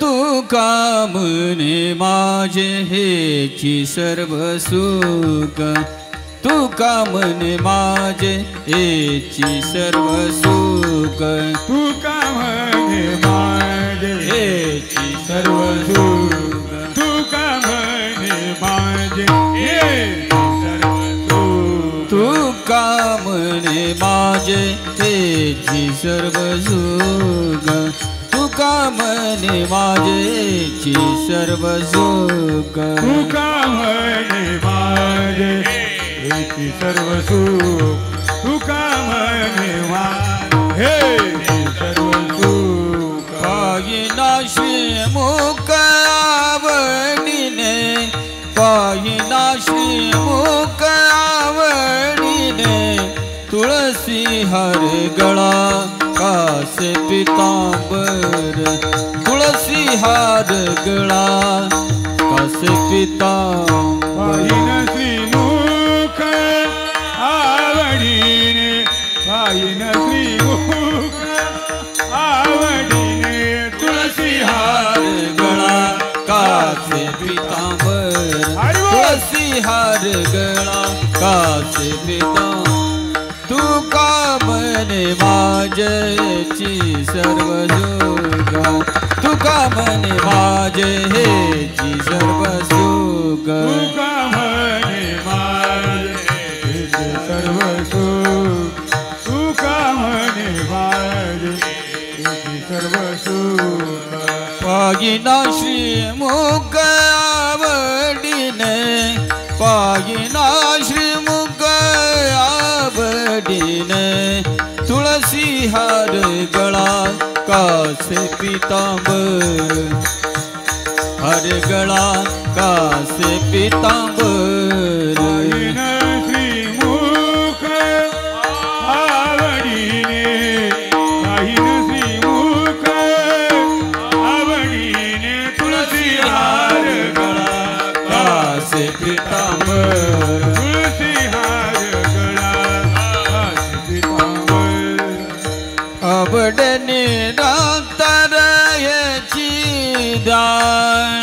तुका म्हणे माझे हेची सर्व सुख तुका म्हणे माझे हेची सर्व सुख तुका म्हणे माझे हेची सर्व सुख तुका म्हणे माझे हेची सर्व सुख तुका म्हणे माझे हेची सर्व सुख तुका म्हणे माझेची सर्व सुख तुका म्हणे माझे हेची सर्व सुख तुका म्हणे माझे सर्व सुख पायिना श्रीमुख आवडीने पायिना श्रीमुख आवडीने तुळसी हार गळा कासे पितांबर तुळसी हार गळा कासे पितांबर श्रीमुख आवडीने पायिन श्रीमुख आवडीने तुळसी हार गळा कासे पितांबर तुळसी हार गळा कासे पितांबर तुका म्हणे माझेची सर्व सुख तुका म्हणे माझे हेची सर्व सुख तुका म्हणे माझे सर्व सुख तुका म्हणे माझे सर्व सुख पायिना श्रीमुख आवडीने पायिना श्रीमुख आवडीने तुळसी हार गळा कासे पितांबर हार गळा कासे पितांबर श्रीमुख आवडीने पायिन श्रीमुख आवडीने तुळसी हार गळा कासे पितांबर तुळसी हार गळा कासे पितांबर आवडे निरंतर याची दान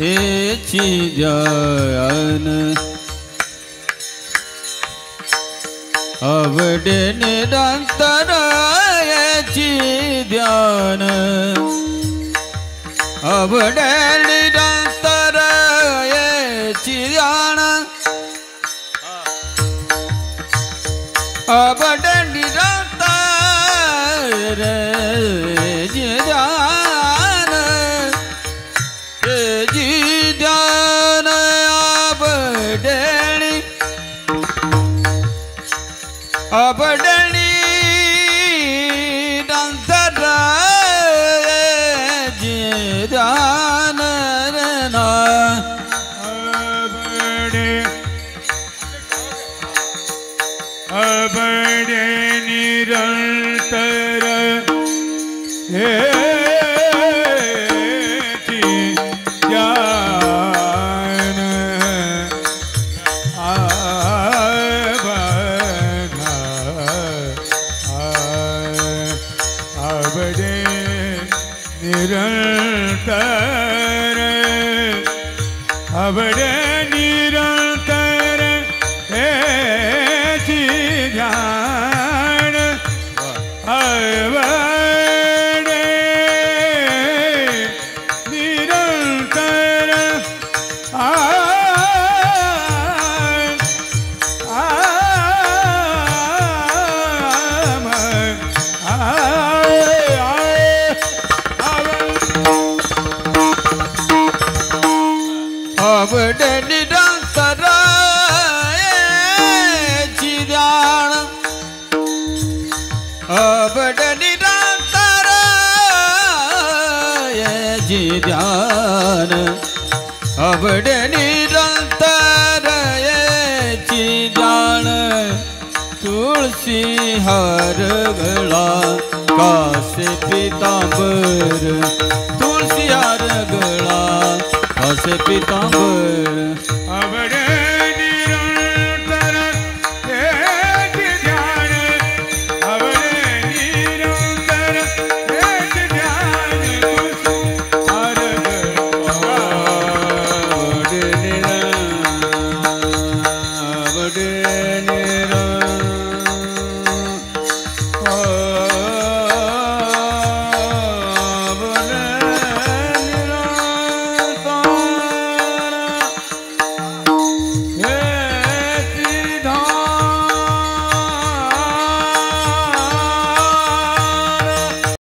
याची ध्यान आवडे निरंतर याची ध्यान आवडे निरंतर याची ध्यान आवडे निरंतर जी ध्यान जी ध्यान आवडे आवडे निरंतर जी ध्यान ना आवडे निरंतर हेची ध्यान आवडे निरंतर आवडे निरंतर हेची ध्यान आवडे निरंतर आवडे निरंतर याची ध्यान आवडे निरंतर याची ध्यान आवडे निरंतर याची ध्यान तुळसी हार गळा कासे पितांबर तुळसी हार गळा कासे पितांबर